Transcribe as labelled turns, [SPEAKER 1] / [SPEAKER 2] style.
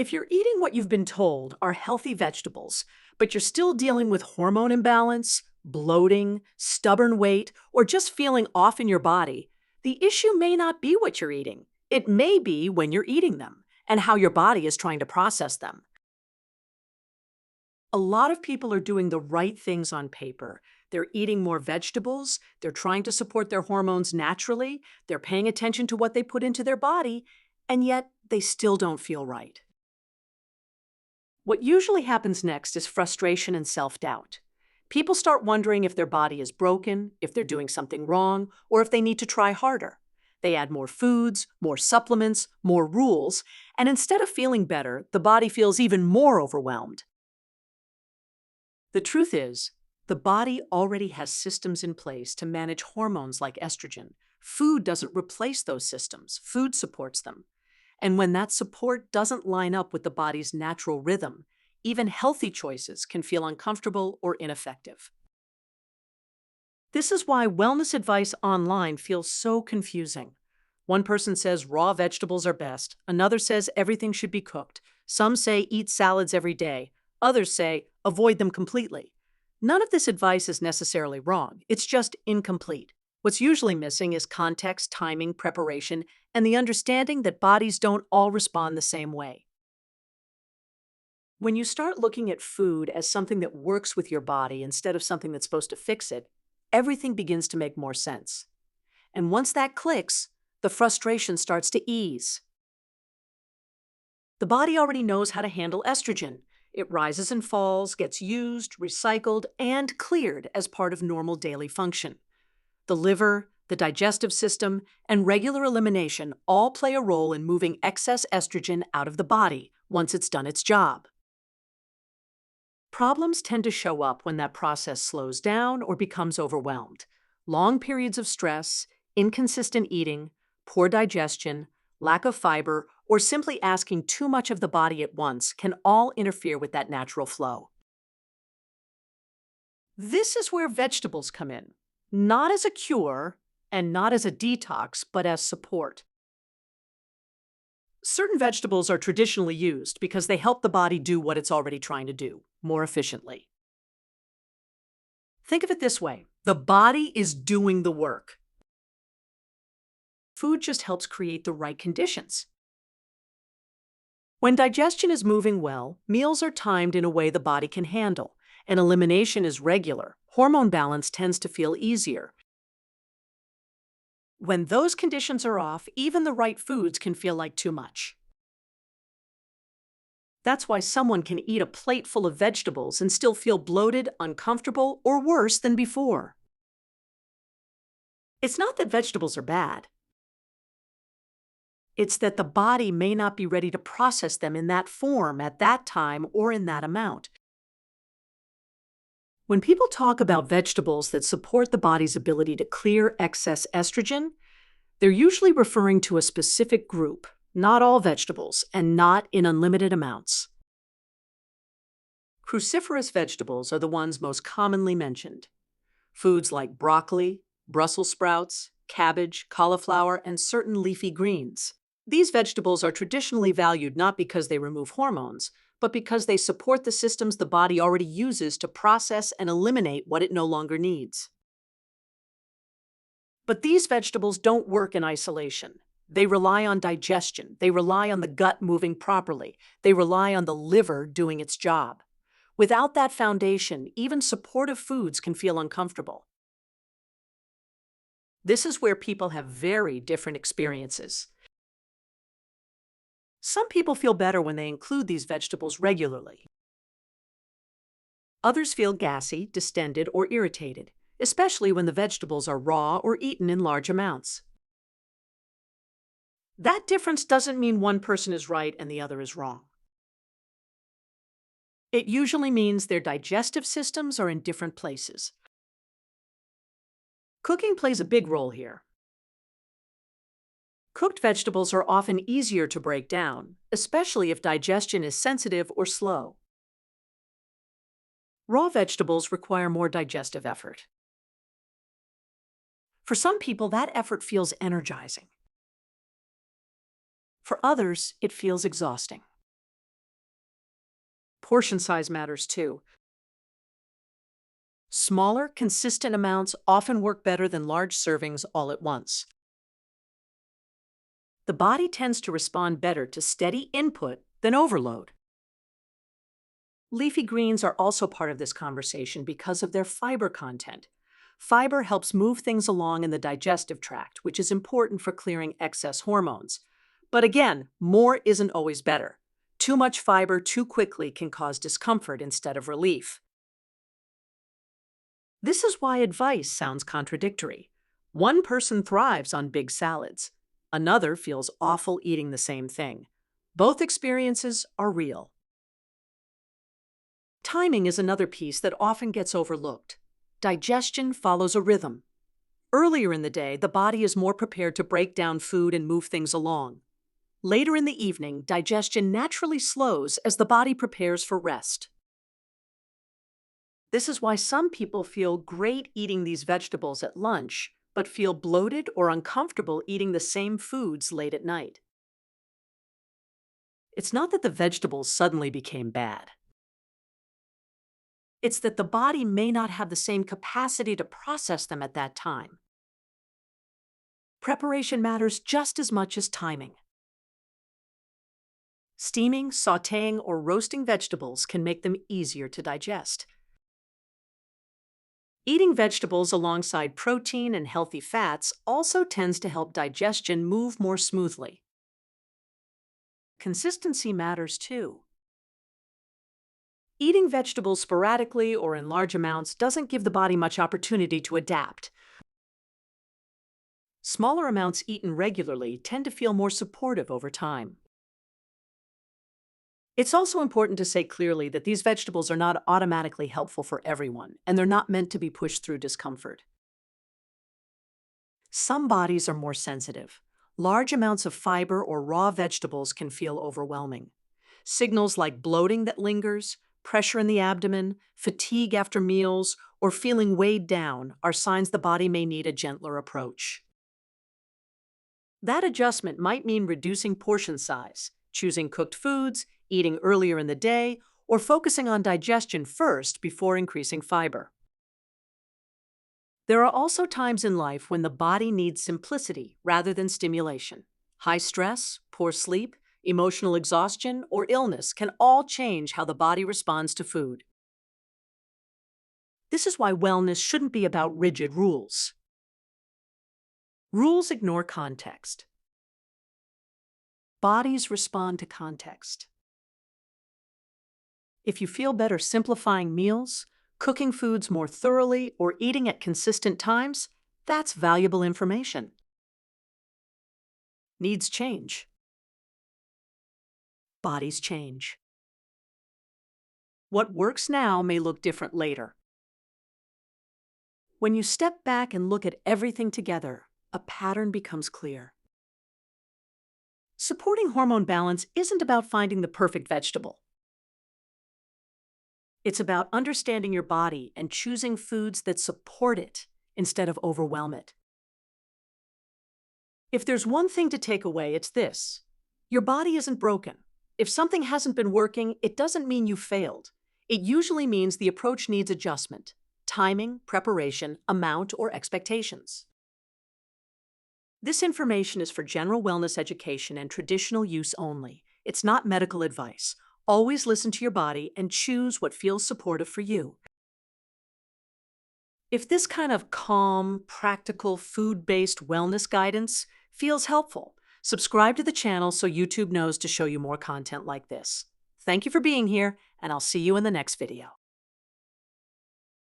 [SPEAKER 1] If you're eating what you've been told are healthy vegetables, but you're still dealing with hormone imbalance, bloating, stubborn weight, or just feeling off in your body, the issue may not be what you're eating. It may be when you're eating them and how your body is trying to process them. A lot of people are doing the right things on paper. They're eating more vegetables, they're trying to support their hormones naturally, they're paying attention to what they put into their body, and yet they still don't feel right. What usually happens next is frustration and self-doubt. People start wondering if their body is broken, if they're doing something wrong, or if they need to try harder. They add more foods, more supplements, more rules, and instead of feeling better, the body feels even more overwhelmed. The truth is, the body already has systems in place to manage hormones like estrogen. Food doesn't replace those systems, food supports them. And when that support doesn't line up with the body's natural rhythm, even healthy choices can feel uncomfortable or ineffective. This is why wellness advice online feels so confusing. One person says raw vegetables are best, another says everything should be cooked, some say eat salads every day, others say avoid them completely. None of this advice is necessarily wrong, it's just incomplete. What's usually missing is context, timing, preparation, and the understanding that bodies don't all respond the same way. When you start looking at food as something that works with your body instead of something that's supposed to fix it, everything begins to make more sense. And once that clicks, the frustration starts to ease. The body already knows how to handle estrogen. It rises and falls, gets used, recycled, and cleared as part of normal daily function. The liver, the digestive system, and regular elimination all play a role in moving excess estrogen out of the body once it's done its job. Problems tend to show up when that process slows down or becomes overwhelmed. Long periods of stress, inconsistent eating, poor digestion, lack of fiber, or simply asking too much of the body at once can all interfere with that natural flow. This is where vegetables come in, not as a cure and not as a detox, but as support. Certain vegetables are traditionally used because they help the body do what it's already trying to do more efficiently. Think of it this way: the body is doing the work. Food just helps create the right conditions. When digestion is moving well, meals are timed in a way the body can handle, and elimination is regular. Hormone balance tends to feel easier. When those conditions are off, even the right foods can feel like too much. That's why someone can eat a plate full of vegetables and still feel bloated, uncomfortable, or worse than before. It's not that vegetables are bad. It's that the body may not be ready to process them in that form at that time or in that amount. When people talk about vegetables that support the body's ability to clear excess estrogen, they're usually referring to a specific group, not all vegetables, and not in unlimited amounts. Cruciferous vegetables are the ones most commonly mentioned. Foods like broccoli, Brussels sprouts, cabbage, cauliflower, and certain leafy greens. These vegetables are traditionally valued not because they remove hormones, but because they support the systems the body already uses to process and eliminate what it no longer needs. But these vegetables don't work in isolation. They rely on digestion. They rely on the gut moving properly. They rely on the liver doing its job. Without that foundation, even supportive foods can feel uncomfortable. This is where people have very different experiences. Some people feel better when they include these vegetables regularly. Others feel gassy, distended, or irritated, especially when the vegetables are raw or eaten in large amounts. That difference doesn't mean one person is right and the other is wrong. It usually means their digestive systems are in different places. Cooking plays a big role here. Cooked vegetables are often easier to break down, especially if digestion is sensitive or slow. Raw vegetables require more digestive effort. For some people, that effort feels energizing. For others, it feels exhausting. Portion size matters too. Smaller, consistent amounts often work better than large servings all at once. The body tends to respond better to steady input than overload. Leafy greens are also part of this conversation because of their fiber content. Fiber helps move things along in the digestive tract, which is important for clearing excess hormones. But again, more isn't always better. Too much fiber too quickly can cause discomfort instead of relief. This is why advice sounds contradictory. One person thrives on big salads. Another feels awful eating the same thing. Both experiences are real. Timing is another piece that often gets overlooked. Digestion follows a rhythm. Earlier in the day, the body is more prepared to break down food and move things along. Later in the evening, digestion naturally slows as the body prepares for rest. This is why some people feel great eating these vegetables at lunch, but feel bloated or uncomfortable eating the same foods late at night. It's not that the vegetables suddenly became bad. It's that the body may not have the same capacity to process them at that time. Preparation matters just as much as timing. Steaming, sautéing, or roasting vegetables can make them easier to digest. Eating vegetables alongside protein and healthy fats also tends to help digestion move more smoothly. Consistency matters too. Eating vegetables sporadically or in large amounts doesn't give the body much opportunity to adapt. Smaller amounts eaten regularly tend to feel more supportive over time. It's also important to say clearly that these vegetables are not automatically helpful for everyone, and they're not meant to be pushed through discomfort. Some bodies are more sensitive. Large amounts of fiber or raw vegetables can feel overwhelming. Signals like bloating that lingers, pressure in the abdomen, fatigue after meals, or feeling weighed down are signs the body may need a gentler approach. That adjustment might mean reducing portion size, choosing cooked foods, eating earlier in the day, or focusing on digestion first before increasing fiber. There are also times in life when the body needs simplicity rather than stimulation. High stress, poor sleep, emotional exhaustion, or illness can all change how the body responds to food. This is why wellness shouldn't be about rigid rules. Rules ignore context. Bodies respond to context. If you feel better simplifying meals, cooking foods more thoroughly, or eating at consistent times, that's valuable information. Needs change. Bodies change. What works now may look different later. When you step back and look at everything together, a pattern becomes clear. Supporting hormone balance isn't about finding the perfect vegetable. It's about understanding your body and choosing foods that support it instead of overwhelm it. If there's one thing to take away, it's this: your body isn't broken. If something hasn't been working, it doesn't mean you failed. It usually means the approach needs adjustment: timing, preparation, amount, or expectations. This information is for general wellness education and traditional use only. It's not medical advice. Always listen to your body and choose what feels supportive for you. If this kind of calm, practical, food-based wellness guidance feels helpful, subscribe to the channel so YouTube knows to show you more content like this. Thank you for being here, and I'll see you in the next video.